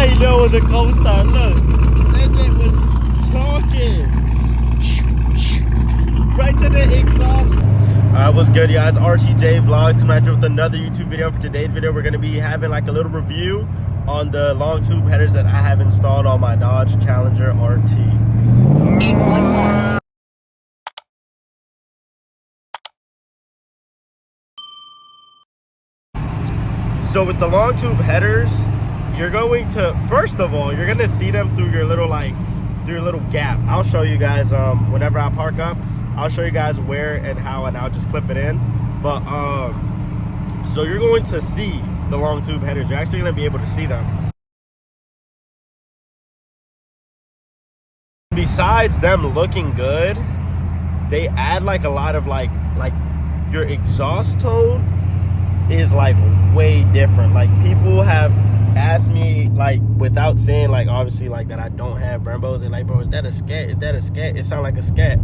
ain't know it was a cold start. Look, that thing was talking. Right to the exhaust. Alright, what's good, guys? RTJ Vlogs coming at you with another YouTube video. For today's video, we're going to be having like a little review on the long tube headers that I have installed on my Dodge Challenger RT. So with the long tube headers, you're going to, first of all, you're going to see them through your little gap. I'll show you guys whenever I park up. I'll show you guys where and how, and I'll just clip it in. But so you're going to see the long tube headers. You're actually going to be able to see them. Besides them looking good, they add like a lot of like your exhaust tone is like way different. Like people have asked me, like, without saying, like, obviously, like, that I don't have Brembos, and like, bro, is that a scat? Is that a scat? It sound like a scat.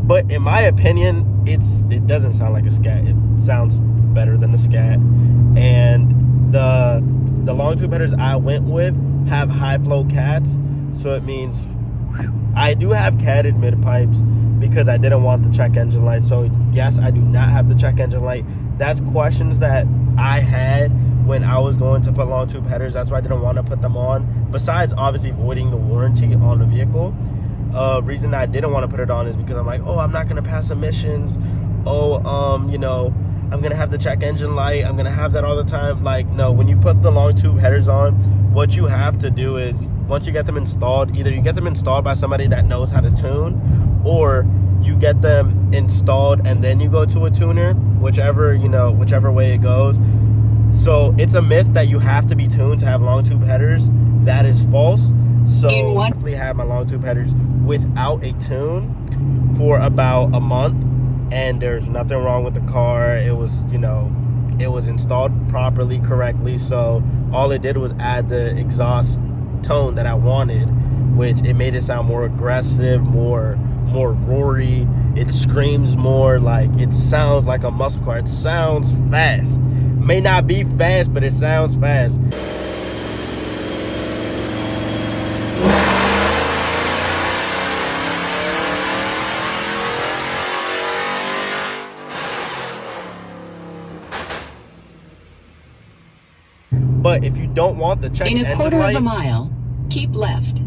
But in my opinion, it doesn't sound like a scat. It sounds better than a scat. And the long tube headers I went with have high flow cats, so it means I do have catted mid pipes because I didn't want the check engine light. So yes, I do not have the check engine light. That's questions that I had when I was going to put long tube headers. That's why I didn't want to put them on, besides obviously voiding the warranty on the vehicle. Reason I didn't want to put it on is because I'm like, oh, I'm not gonna pass emissions. Oh, you know, I'm gonna have the check engine light, I'm gonna have that all the time. Like, no, when you put the long tube headers on, what you have to do is, once you get them installed, either you get them installed by somebody that knows how to tune, or you get them installed and then you go to a tuner, whichever way it goes. So it's a myth that you have to be tuned to have long tube headers. That is false. So I definitely had my long tube headers without a tune for about a month, and there's nothing wrong with the car. It was, it was installed properly, correctly. So all it did was add the exhaust tone that I wanted, which it made it sound more aggressive, more roary. It screams more, like it sounds like a muscle car. It sounds fast. May not be fast, but it sounds fast. But if you don't want the check engine light, in a quarter of a mile, keep left.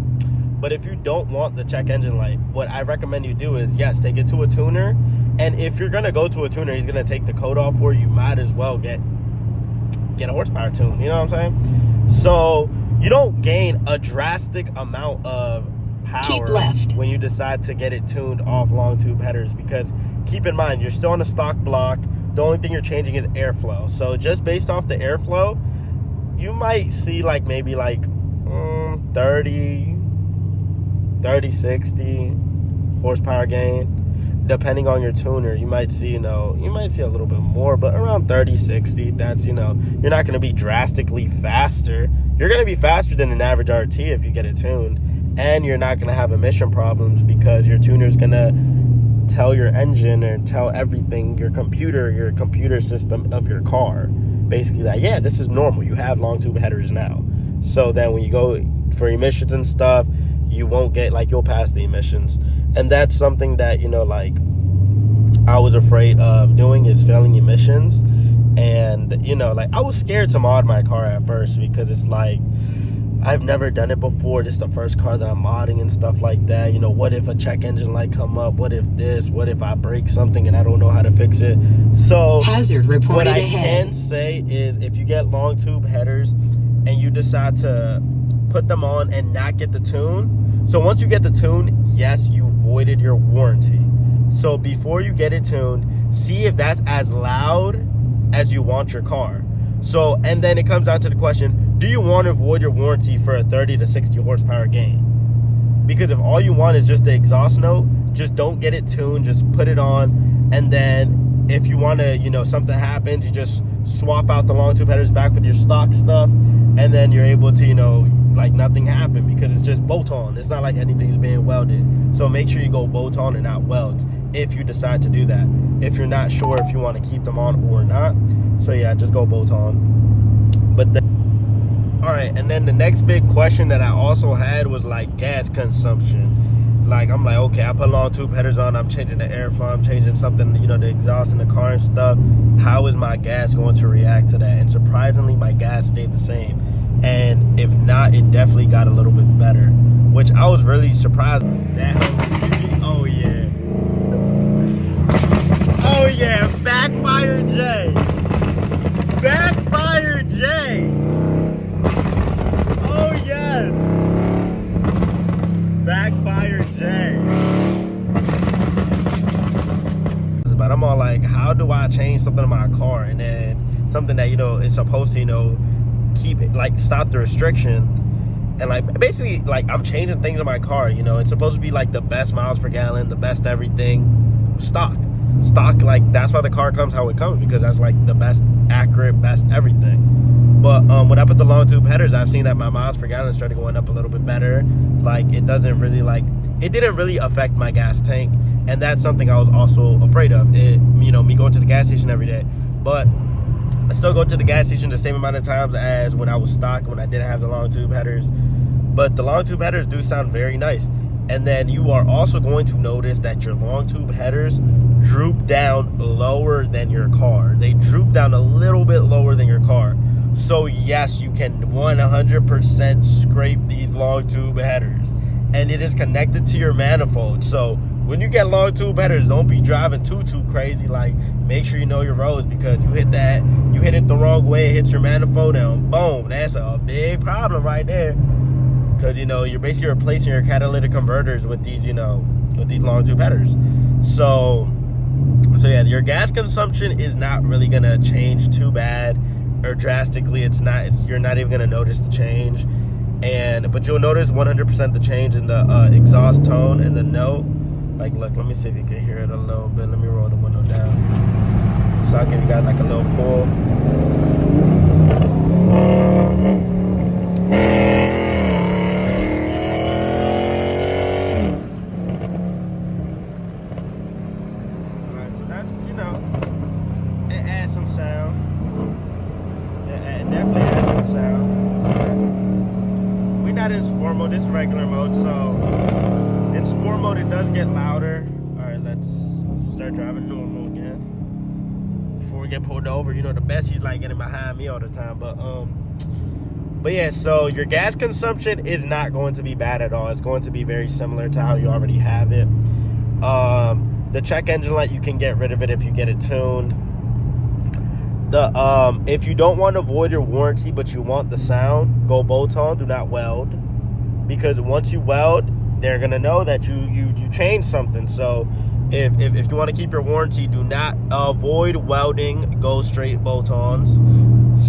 But if you don't want the check engine light, what I recommend you do is, yes, take it to a tuner. And if you're gonna go to a tuner, he's gonna take the code off for you. You might as well get a horsepower tune. You know what I'm saying? So you don't gain a drastic amount of power, keep left, when you decide to get it tuned off long tube headers. Because keep in mind, you're still on a stock block. The only thing you're changing is airflow. So just based off the airflow, you might see like maybe like 30, 60 horsepower gain, depending on your tuner. You might see, you might see a little bit more, but around 30, 60, that's, you're not going to be drastically faster. You're going to be faster than an average RT if you get it tuned, and you're not going to have emission problems because your tuner is going to tell your engine or tell everything, your computer system of your car, basically, that, yeah, this is normal. You have long tube headers now. So then when you go for emissions and stuff, you won't get, like, you'll pass the emissions. And that's something that, like, I was afraid of doing, is failing emissions. And, like, I was scared to mod my car at first because it's like, I've never done it before. This is the first car that I'm modding and stuff like that. What if a check engine light come up? What if this? What if I break something and I don't know how to fix it? So hazard reported what I can say is, if you get long tube headers and you decide to put them on and not get the tune, so once you get the tune, yes, you voided your warranty. So before you get it tuned, see if that's as loud as you want your car. So, and then it comes down to the question, do you want to void your warranty for a 30 to 60 horsepower gain? Because if all you want is just the exhaust note, just don't get it tuned, just put it on. And then if you want to, something happens, you just swap out the long tube headers back with your stock stuff, and then you're able to, like nothing happened, because it's just bolt on. It's not like anything's being welded. So make sure you go bolt on and not weld. if you decide to do that, if you're not sure if you want to keep them on or not. So yeah, just go bolt on. But then, all right, and then the next big question that I also had was like gas consumption. Like, I'm like, okay, I put long tube headers on, I'm changing the airflow, I'm changing something, you know, the exhaust in the car and stuff. How is my gas going to react to that? And surprisingly, my gas stayed the same. And if not, it definitely got a little bit better, which I was really surprised. Oh yeah. Oh yeah, Backfire J. Backfire J. Oh yes. Backfire J. But I'm all like, how do I change something in my car? And then something that, you know, is supposed to, you know, keep it, like, stop the restriction. And like, basically, like, I'm changing things in my car, you know. It's supposed to be like the best miles per gallon, the best everything. Stock, like, that's why the car comes how it comes, because that's like the best accurate, best everything. But when I put the long tube headers, I've seen that my miles per gallon started going up a little bit better. Like, it doesn't really, like, it didn't really affect my gas tank. And that's something I was also afraid of. It, you know, me going to the gas station every day. But I still go to the gas station the same amount of times as when I was stock, when I didn't have the long tube headers. But the long tube headers do sound very nice. And then you are also going to notice that your long tube headers droop down lower than your car. They droop down a little bit lower than your car. So yes, you can 100% scrape these long tube headers. And it is connected to your manifold. So when you get long tube headers, don't be driving too crazy. Like, make sure you know your roads, because you hit it the wrong way, it hits your manifold, and boom, that's a big problem right there. Because, you know, you're basically replacing your catalytic converters with these, you know, with these long tube headers. So yeah, your gas consumption is not really gonna change too bad or drastically. You're not even gonna notice the change. But you'll notice 100% the change in the exhaust tone and the note. Like, look, let me see if you can hear it a little bit. Let me roll the window down, so I'll give you guys like a little pull. Alright, so that's, you know, it adds some sound. It definitely adds some sound. We're not in sport mode, this is regular mode, so in sport mode it does get louder. Alright, let's start driving normal again before we get pulled over. You know, the best, he's like getting behind me all the time. But yeah, so your gas consumption is not going to be bad at all. It's going to be very similar to how you already have it. The check engine light, you can get rid of it if you get it tuned. If you don't want to void your warranty but you want the sound, go bolt on, do not weld. Because once you weld, they're gonna know that you changed something. So if you want to keep your warranty, do not avoid welding, go straight bolt-ons.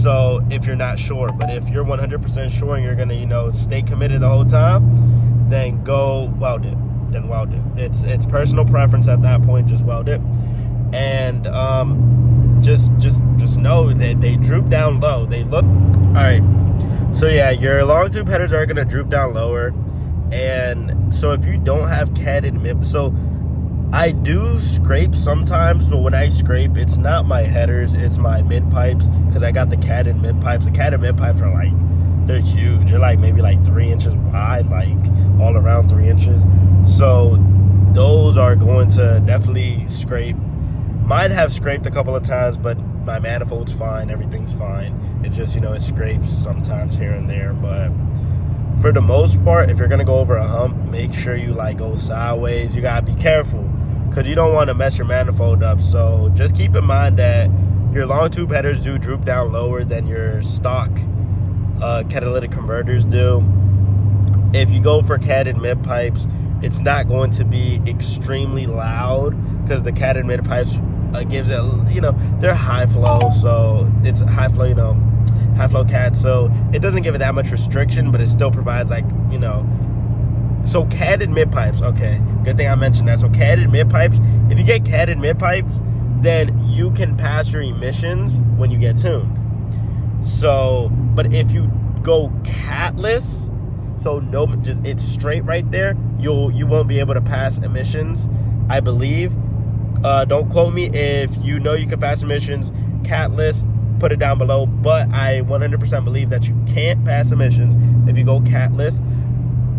So if you're not sure, but if you're 100% sure and you're gonna, you know, stay committed the whole time, then go weld it. Then weld it. It's personal preference at that point. Just weld it. And just know that they droop down low. They look all right. So yeah, your long tube headers are gonna droop down lower. And so if you don't have catted mid, so I do scrape sometimes, but when I scrape, it's not my headers, it's my mid pipes, because I got the catted mid pipes. The catted mid pipes are like, they're huge. They're like maybe like 3 inches wide, like all around 3 inches. So those are going to definitely scrape. Mine have scraped a couple of times, but my manifold's fine, everything's fine. It just, you know, it scrapes sometimes here and there. But for the most part, if you're gonna go over a hump, make sure you like go sideways. You gotta be careful, because you don't want to mess your manifold up. So just keep in mind that your long tube headers do droop down lower than your stock catalytic converters do. If you go for catted mid pipes, it's not going to be extremely loud, because the catted mid pipes gives it, you know, they're high flow, so it's high flow, you know, high flow cat, so it doesn't give it that much restriction, but it still provides, like, you know. So catted mid pipes, okay, good thing I mentioned that. So catted mid pipes, if you get catted mid pipes, then you can pass your emissions when you get tuned. So, but if you go catless, so no, just it's straight right there, you won't be able to pass emissions, I believe. Don't quote me. If you know you can pass emissions, catless, put it down below. But I 100% believe that you can't pass emissions if you go catless.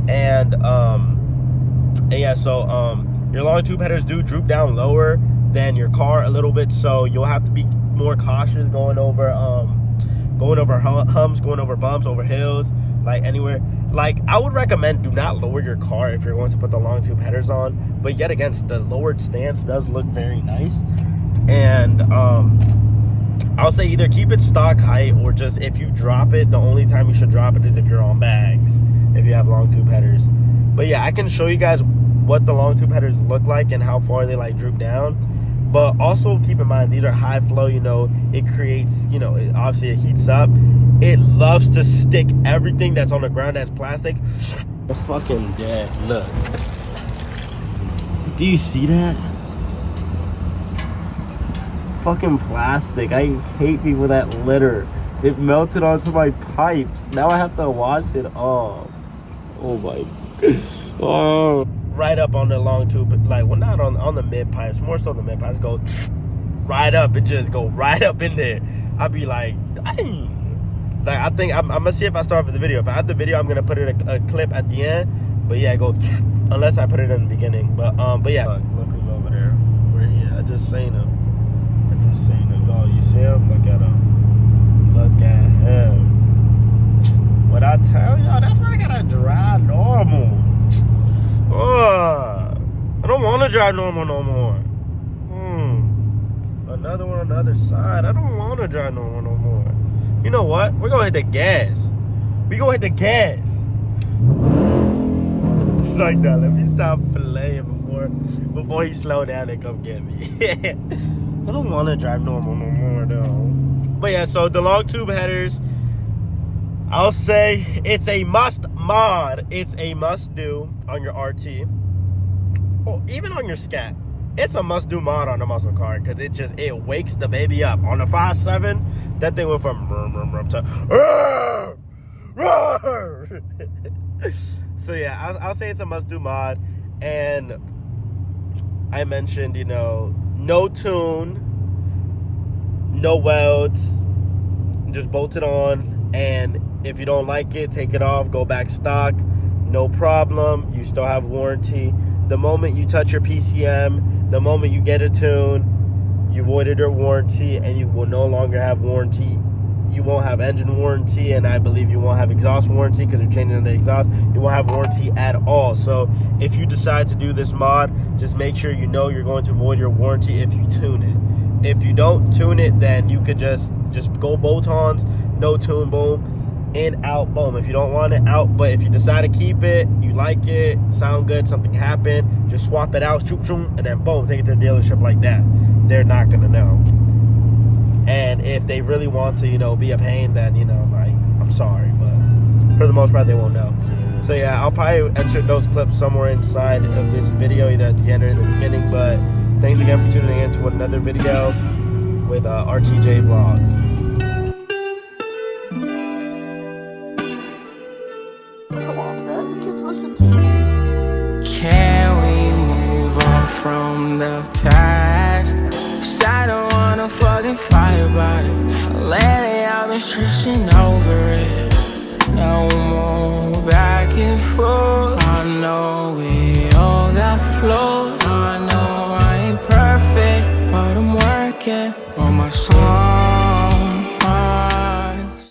And yeah, so your long tube headers do droop down lower than your car a little bit, so you'll have to be more cautious going over humps, going over bumps, over hills, like anywhere. Like, I would recommend do not lower your car if you're going to put the long tube headers on, but yet again, the lowered stance does look very nice. And I'll say either keep it stock height, or just if you drop it, the only time you should drop it is if you're on bags, if you have long tube headers. But yeah, I can show you guys what the long tube headers look like and how far they like droop down. But also keep in mind, these are high flow, you know, it creates, you know, obviously it heats up. It loves to stick everything that's on the ground that's plastic. The fucking dead, look. Do you see that? Fucking plastic. I hate people that litter. It melted onto my pipes. Now I have to wash it off. Oh my god. Oh. Right up on the long tube, like, well, not on the mid pipes, more so the mid pipes, go right up. It just go right up in there. I'll be like, dang. Like, I think I'm gonna see if I start with the video. If I have the video, I'm gonna put it a clip at the end. But yeah, go unless I put it in the beginning. But yeah, look who's over there. Where he at? I just seen him. Oh, you see him? Look at him. Look at him. What I tell y'all, that's why I gotta drive normal. Oh, I don't want to drive normal no more. Another one on the other side. I don't want to drive normal no more. You know what? We're gonna hit the gas. We gonna hit the gas. It's like, no, let me stop playing before he slow down and come get me. I don't want to drive normal no more though. But yeah, so the long tube headers, I'll say it's a must mod. It's a must do on your RT, or even on your Scat. It's a must do mod on the muscle car, because it wakes the baby up. On the 5.7, that thing went from to so yeah, I'll say it's a must do mod. And I mentioned, you know, no tune, no welds, just bolt it on. And if you don't like it, take it off, go back stock, no problem. You still have warranty. The moment you touch your PCM, the moment you get a tune, you voided your warranty, and you will no longer have warranty. You won't have engine warranty, and I believe you won't have exhaust warranty, because you're changing the exhaust. You won't have warranty at all. So if you decide to do this mod, just make sure you know you're going to void your warranty if you tune it. If you don't tune it, then you could just go bolt-ons, no tune, boom. In, out, boom. If you don't want it, out. But if you decide to keep it, you like it, sound good, something happened, just swap it out, shoot, and then boom, take it to the dealership like that. They're not gonna know. And if they really want to, you know, be a pain, then, you know, like, I'm sorry, but for the most part, they won't know. So yeah, I'll probably insert those clips somewhere inside of this video, either at the end or in the beginning. But thanks again for tuning in to another video with RTJ Vlogs. Can we move on from the past? 'Cause I don't wanna fucking fight about it. Lately I've been stressing over it. No more back and forth. I know we all got flaws. I know I ain't perfect, but I'm working on my soul.